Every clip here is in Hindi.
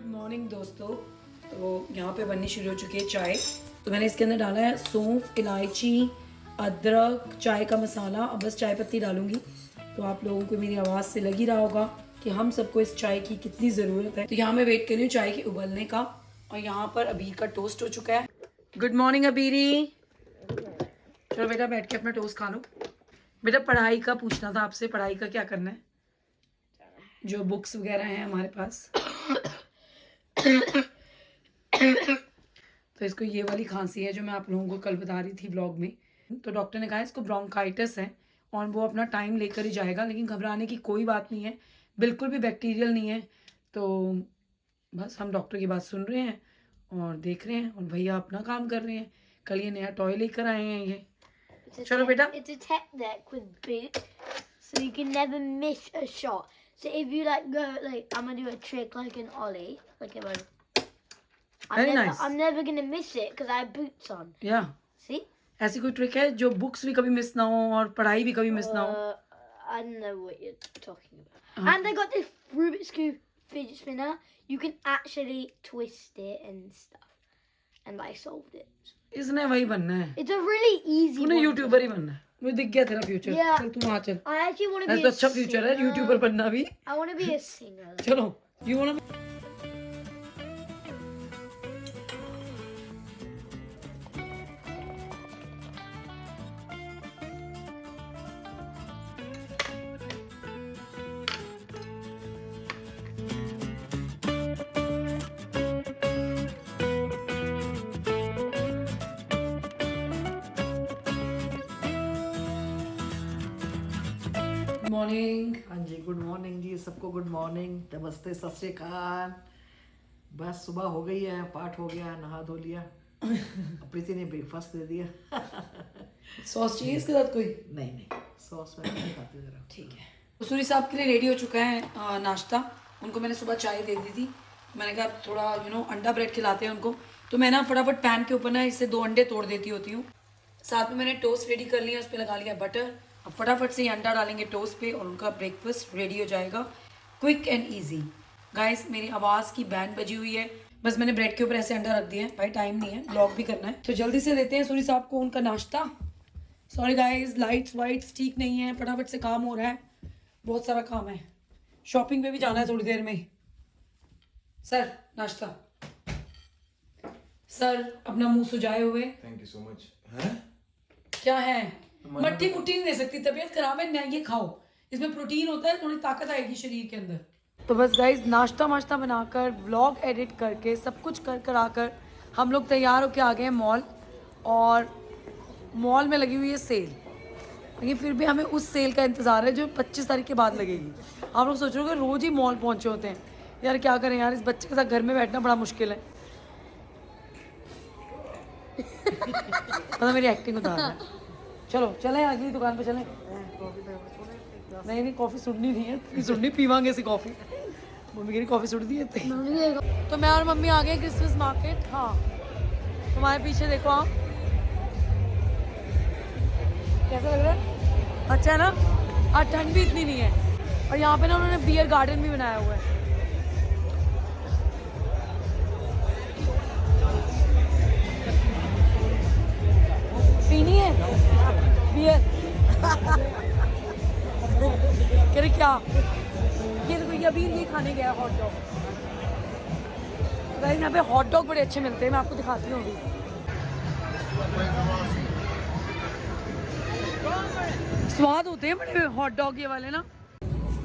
मॉर्निंग दोस्तों। तो यहाँ पे बननी शुरू हो चुकी है चाय। तो मैंने इसके अंदर डाला है सौंफ, इलायची, अदरक, चाय का मसाला। अब बस चाय पत्ती डालूंगी। तो आप लोगों को मेरी आवाज़ से लग ही रहा होगा कि हम सबको इस चाय की कितनी ज़रूरत है। तो यहाँ मैं वेट कर रही हूँ चाय के उबलने का। और यहाँ पर अबीर का टोस्ट हो चुका है। Good morning Abiri. चलो बेटा बैठ के अपना टोस्ट खा लो। बेटा पढ़ाई का पूछना था आपसे, पढ़ाई का क्या करना है? जो बुक्स वगैरह हैं हमारे पास। तो इसको ये वाली खांसी है जो मैं आप लोगों को कल बता रही थी ब्लॉग में। तो डॉक्टर ने कहा इसको ब्रोंकाइटिस है और वो अपना टाइम लेकर ही जाएगा, लेकिन घबराने की कोई बात नहीं है, बिल्कुल भी बैक्टीरियल नहीं है। तो बस हम डॉक्टर की बात सुन रहे हैं और देख रहे हैं, और भैया अपना काम कर रहे हैं। कल ये नया टॉय लेकर आए हैं ये। चलो बेटा। It's a tech deck with boots, so you can never miss a shot. So if you like go like I'm gonna do a trick like an ollie, like if Very nice. I'm never gonna miss it because I have boots on. या See? ऐसी कोई ट्रिक है जो बुक्स भी कभी मिस ना हो और पढ़ाई भी कभी मिस ना हो? I don't know what you're talking about. And they got this Rubik's Cube fidget spinner. You can actually twist it and stuff, and I solved it. इसने वही बनना है। It's a really easy. तूने one. यूट्यूबर ही बनना है। मुझे दिख गया तेरा फ्यूचर। Yeah. चल तू वहाँ चल। I actually want to ऐसा be तो अच्छा फ्यूचर है यूट्यूबर बनना भी। I want to be a singer. चलो यू वांट मॉर्निंग। हाँ जी, गुड मॉर्निंग जी सबको। गुड मॉर्निंग, नमस्ते, सत श्री अकाल। बस सुबह हो गई है, पाठ हो गया, नहा धो लिया। प्रीति ने ब्रेकफास्ट दे दिया। सॉस चाहिए इसके साथ कोई? नहीं नहीं, सॉस में नहीं खाते जरा। ठीक है। तो सूरी साहब के लिए रेडी हो चुका है नाश्ता। उनको मैंने सुबह चाय दे दी थी। मैंने कहा थोड़ा अंडा ब्रेड खिलाते हैं उनको। तो मैं ना फटाफट पैन के ऊपर ना इससे 2 अंडे तोड़ देती होती हूँ। साथ में मैंने टोस्ट रेडी कर लिया, उस पर लगा लिया बटर। अब फटाफट से ये अंडा डालेंगे टोस्ट पे और उनका ब्रेकफास्ट रेडी हो जाएगा, क्विक एंड ईजी। गाइस मेरी आवाज़ की बैंड बजी हुई है। बस मैंने ब्रेड के ऊपर ऐसे अंडा रख दिया है, भाई टाइम नहीं है, ब्लॉग भी करना है। तो जल्दी से देते हैं सूरी साहब को उनका नाश्ता। सॉरी गाइस, लाइट्स वाइट्स ठीक नहीं है, फटाफट से काम हो रहा है, बहुत सारा काम है। शॉपिंग पे भी जाना है थोड़ी देर में। सर नाश्ता। सर अपना मुंह सुजाए हुए। Thank you so much. है क्या है? मट्ठी मुट्ठी नहीं दे सकती, तबीयत खराब है ना, ये खाओ, इसमें प्रोटीन होता है, थोड़ी ताकत आएगी शरीर के अंदर। तो बस गाइज नाश्ता वाश्ता बनाकर व्लॉग एडिट करके सब कुछ कर आकर हम लोग तैयार होके आ गए हैं मॉल। और मॉल में लगी हुई है सेल, लेकिन फिर भी हमें उस सेल का इंतज़ार है जो 25 तारीख के बाद लगेगी। आप लोग सोच रहे हो कि रोज़ ही मॉल पहुँचे होते हैं। यार क्या करें यार, इस बच्चे के साथ घर में बैठना बड़ा मुश्किल है। मतलब मेरी एक्टिंग उतार रहा है। चलो चलें अगली दुकान पे चलें। नहीं कॉफ़ी सुननी नहीं है, सुननी पीवांगे सी कॉफ़ी। मम्मी की कॉफ़ी सुट दी है। तो मैं और मम्मी आ गए क्रिसमस मार्केट। हाँ तुम्हारे पीछे देखो आप, कैसा लग रहा है? अच्छा है ना? और ठंड भी इतनी नहीं है। और यहाँ पे ना उन्होंने बियर गार्डन भी बनाया हुआ है। पीनी है बियर? कह रही क्या? ये देखो ये अभी ये खाने गया हॉट डॉग। गाइस यहाँ पे हॉट डॉग बड़े अच्छे मिलते हैं, मैं आपको दिखाती हूँ अभी। स्वाद होते हैं बड़े हॉट डॉग ये वाले ना।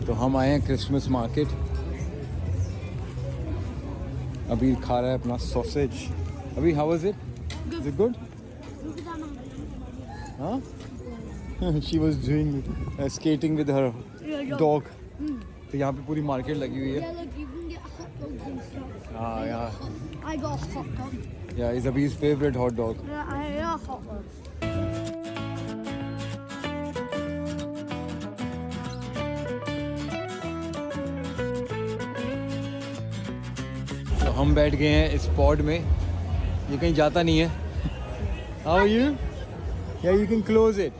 तो हम आए हैं क्रिसमस मार्केट। अभी खा रहा है अपना sausage. Abhi how was it? Is it good? हाँ she was doing skating with her dog. तो यहाँ पे पूरी मार्केट लगी हुई है। हाँ यहाँ I got a hot dog. Yeah, is Abhi's favorite hot dog. Yeah, I got a hot dog. तो हम बैठ गए हैं इस पॉड में, ये कहीं जाता नहीं है। How are you? Yeah, you can close it.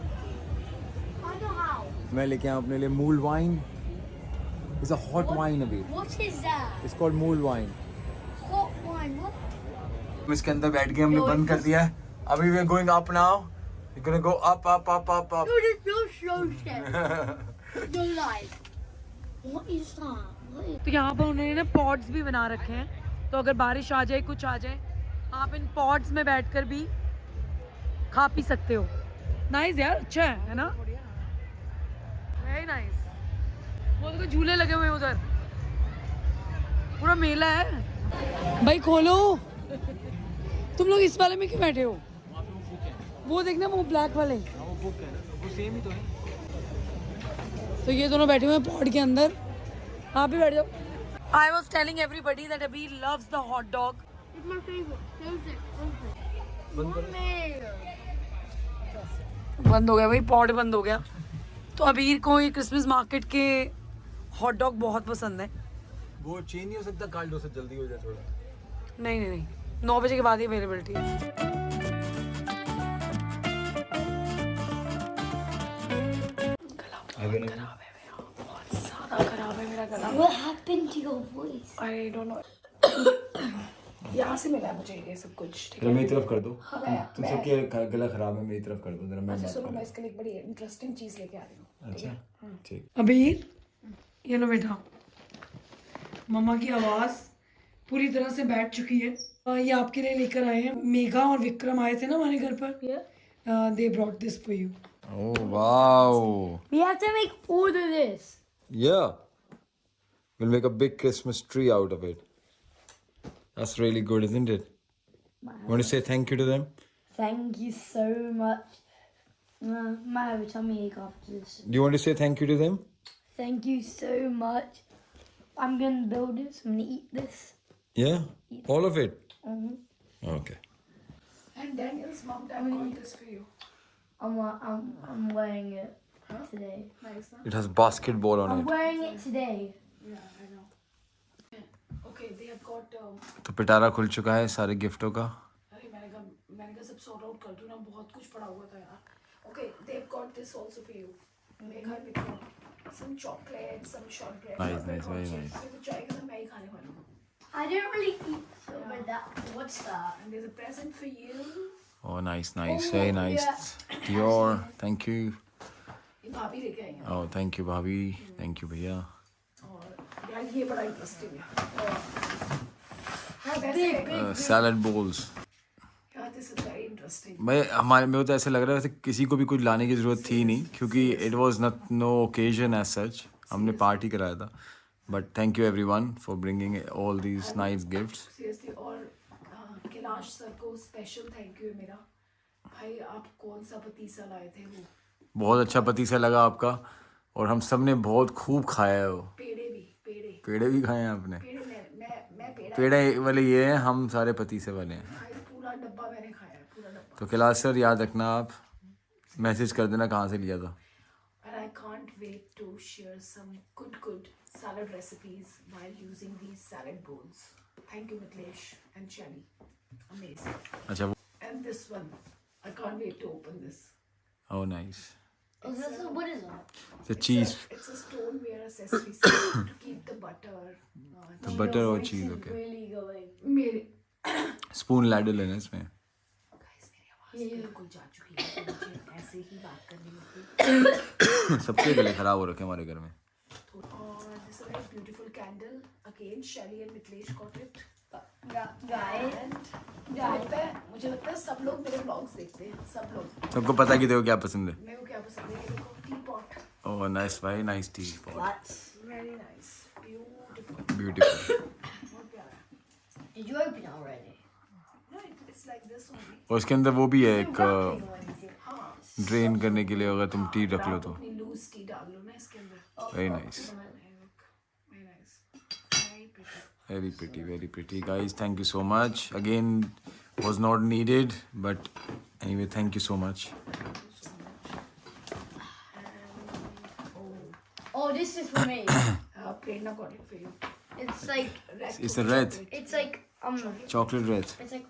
I know how. मैं लेके आया अपने लिए मूल wine. It's a hot wine अभी। What is that? It's called मूल wine. हम इसके अंदर बैठ गए, हमने बंद कर दिया है। अभी we are going up now, we gonna go up up up up up. What is that? What is... तो यहाँ पर उन्होंने ना पॉड्स भी बना रखे हैं, तो अगर बारिश आ जाए कुछ आ जाए आप इन पॉड्स में बैठकर भी खा पी सकते हो। नाइस यार, अच्छा है ना, वेरी नाइस। वो तो झूले लगे हुए हैं उधर, पूरा मेला है। भाई खोलो, तुम लोग इस वाले में क्यों बैठे हो? वो देखना, वो ब्लैक वाले, वो सेम ही तो है। तो ये दोनों बैठे हुए हैं पॉड के अंदर, आप भी बैठ जाओ। I was telling everybody that Abhi loves the hot dog. It's my favorite. बंद हो गया भाई, पॉड बंद हो गया। तो अबीर को ये क्रिसमस मार्केट के हॉट डॉग बहुत पसंद है। वो चेंज नहीं हो सकता, काल दो से जल्दी हो जाए थोड़ा। नहीं नहीं नहीं, 9 बजे के बाद ही अवेलेबिलिटी है। खराब है मेरा, बहुत ज़्यादा खराब है मेरा गला। What happened to your voice? I don't know, यहाँ से मिला है मुझे ये सब कुछ। ठीक मेरी तरफ कर दो, तुम मैं सबके गला खराब है, मेरी तरफ कर दो जरा। मैं अच्छा बात सुनो, करूं। मैं इसके लिए एक बड़ी इंटरेस्टिंग चीज़ लेके आ रही हूँ। अच्छा ठीक। अबीर, ये लो बेटा, मम्मा की आवाज़ पूरी तरह से बैठ चुकी है। ये आपके लिए लेकर आए हैं। मेघा और विक्रम आए थे ना हमारे घर पर, they brought this for you. Oh wow! We have to make all of this. Yeah, we'll make a big Christmas tree out of it. That's really good, isn't it? Want to say thank you to them? Thank you so much. My tummy ache after this. Do you want to say thank you to them? Thank you so much. I'm gonna build this. I'm gonna eat this. Yeah, all of it. Mhm. Okay. And Daniel's mom got this for you. I'm wearing it today. Nice, huh? It has basketball on I'm it. wearing it today. Yeah, I know. Okay, they have got. तो पिटारा खुल चुका है सारे गिफ्टों का। अरे मैंने कहा सब सॉर्ट आउट कर दूँ ना, बहुत कुछ पड़ा हुआ था यार। Okay, they've got this also for you. Megha Vikram, some chocolate, some shortbread. Nice, nice, very nice. तो चाय के साथ मैं ही खाने वाली हूँ। I don't really eat so, but that. What's that? And there's a present for you. Oh, nice, nice, very nice. Dior, thank you. ये भाभी लेके आई हैं। Oh, thank you, भाभी. Thank you, भैया. और यार ये बड़ा इंटरेस्टिंग है। How big? Salad bowls. यार this is very interesting. भाई हमारे में तो ऐसे लग रहा है वैसे किसी को भी कुछ लाने की ज़रूरत थी नहीं, क्योंकि it was not no occasion as such. हमने पार्टी कराया था. But thank you everyone for bringing all these nice gifts. Seriously, और कैलाश सर को स्पेशल थैंक यू है मेरा। भाई आप कौन सा पतीसा लाए थे वो? बहुत अच्छा पतीसा लगा आपका, और हम सब ने बहुत खूब खाया है वो। पेड़े भी खाए हैं आपने? मैं पेड़ा पेड़े वाले ये हैं, हम सारे पतीसे वाले हैं। भाई पूरा डब्बा मैंने खाया है, पूरा डब्बा। तो कैलाश सर याद रखना, आप मैसेज कर देना कहाँ से लिया था। And I can't wait to share some good salad recipes while using these salad bowls. Thank you Mitlesh and Shani. Amazing. अच्छा वो, And this one, I can't wait to open this. oh nice. What is that? The cheese, It's a stoneware accessory set to keep the butter. the butter और cheese, okay. Really going. मेरे स्पून लैडर लेना इसमें। guys, मेरी आवाज़ बिल्कुल जा चुकी है, तो मुझे ऐसे ही बात करनी होती है। सबके गले खराब हो रखे हमारे घर में। और this is a very beautiful candle. Again, Shelly and Mitlesh got it. Guy. And मुझे लगता है सब लोग मेरे vlogs देखते हैं, सब लोग। सबको पता कि देखो क्या पसंद है। मेरे को क्या पसंद है, ये देखो teapot. Oh nice, very nice tea pot. What? Very nice, beautiful. Beautiful. बहुत प्यारा है। Did you open it already? No, it's like this only. और उसके अंदर वो भी है एक हाँ, ड्रेन करने के लिए, अगर तुम टी रख लो आप तो। अपनी loose tea डाल लो ना इसके अंदर। Very nice. Very nice. Very pretty. Very pretty, very pretty, guys. Thank you so much. Again, was not needed, but anyway, thank you so much. Oh, this is for me. Prerna got it for you. It's like It's a red it's like chocolate red. it's like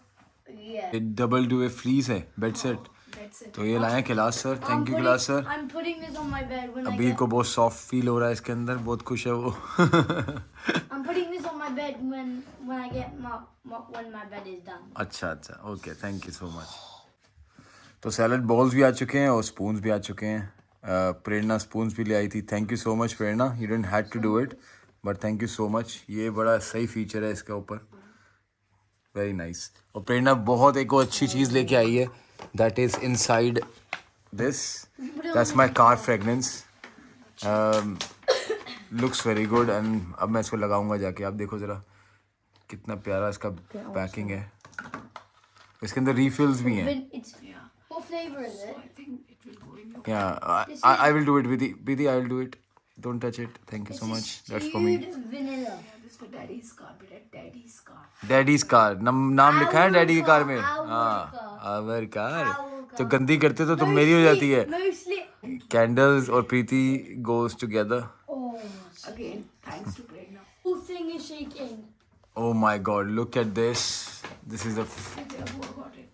yeah. It double do a fleece है बेड सेट। That's it. तो ये लाए हैं Kailash sir, thank you Kailash sir. I'm putting this on my bed when I अबीर get. को बहुत सॉफ्ट फील हो रहा है इसके अंदर, बहुत खुश है वो। I'm putting this on my bed when I get when my bed is done. अच्छा अच्छा okay thank you so much. तो सैलड बॉल्स भी आ चुके हैं और स्पून्स भी आ चुके हैं। प्रेरणा स्पून्स भी ले आई थी। Thank you so much Prerna, you didn't had to do it but thank you so much. ये बड़ा सही फीचर है इसके ऊपर, वेरी नाइस। और प्रेरणा बहुत एक और अच्छी चीज़ लेके आई है, that is inside this, that's my car fragrance, looks very good. And अब मैं इसको लगाऊंगा जाके, आप देखो ज़रा कितना प्यारा इसका पैकिंग है। इसके अंदर रीफिल्स भी हैं। What flavor is it? I think it will go in your. Yeah, I will do it, Preeti, I will do it. Don't touch it. Thank you so much. That's for me. Stewed vanilla. Yeah, this for daddy's car, but daddy's car. Daddy's car. नाम लिखा है डैडी की कार में। Our हाँ, car. our car. Our तो car. गंदी करते तो तुम मेरी हो जाती है। Mostly. Candles और प्रीति goes together. Oh. Again, thanks to Prerna. Whole thing is shaking. Oh my God! Look at this. This is the. Divya Bua got it.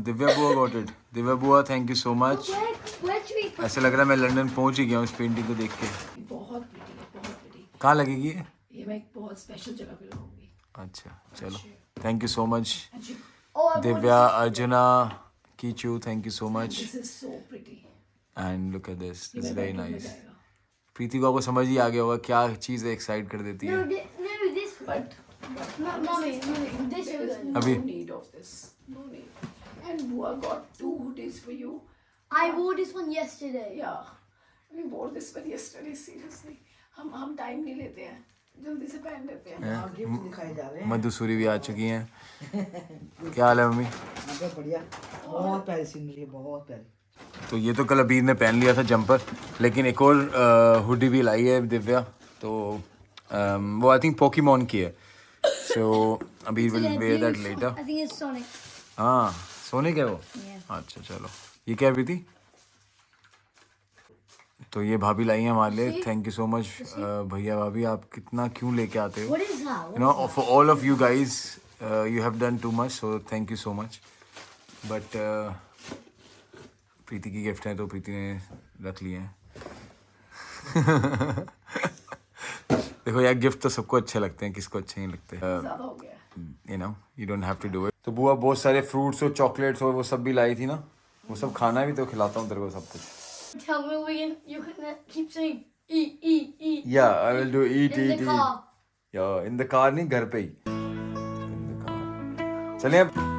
Divya बुआ got it. दिव्या बुआ, thank you so much. Where do we put? ऐसा लग रहा है मैं लंदन पहुंच ही गया हूँ इस पेंटिंग को देख के। ये बहुत pretty है, बहुत pretty. कहाँ लगेगी ये? ये मैं एक बहुत स्पेशल जगह पे लगाऊंगी। अच्छा चलो, thank you so much. And she, Oh, I Divya, Arjuna, Kichu, thank you so much. this is so pretty. And look at this. ये This is मेरे very bedroom में nice. जाएगा. प्रीति को आपको समझ ही आ गया होगा क्या चीज़ एक्साइट कर देती No, है। no, this. But Mommy, this there is one. no अभी- need of this. No need. And Bua got 2 hoodies for you. I wore this one yesterday. Yeah, we wore this one yesterday. Seriously, हम टाइम नहीं लेते हैं, जल्दी से पहन लेते हैं. हाँ, गिफ्ट दिखाए जा रहे हैं। मधुसूरी भी आ चुकी हैं। क्या हाल है मम्मी? बहुत बढ़िया, बहुत प्यारी सीनरी है, बहुत प्यारी। तो ये तो कल अबीर ने पहन लिया था जंपर, लेकिन एक और हुडी भी लाई है दिव्या। तो वो आई थिंक पोकेमॉन की है, so Abir will wear that letter. I think it's Sonic. हाँ सोने क्या है वो? अच्छा चलो, ये क्या है प्रीति? तो ये भाभी लाई है हमारे लिए, थैंक यू सो मच। भैया भाभी आप कितना क्यों लेके आते हो? What is that? You know, for all of you guys, you have done too much, so thank you so much. But प्रीति की गिफ्ट है तो प्रीति ने रख लिए हैं। देखो यार, गिफ्ट तो सबको अच्छे लगते हैं, किसको अच्छे नहीं लगते। ज़्यादा हो गया. You know, you don't have to do it. तो बुआ बहुत सारे फ्रूट्स और चॉकलेट्स और वो सब भी लाई थी ना, वो सब खाना भी तो खिलाता हूँ तेरे को सब कुछ। Tell me you can keep saying eat. Yeah, I will do eat, In the car. Yeah, in the car नहीं, घर पे ही। In the car. चलिए अब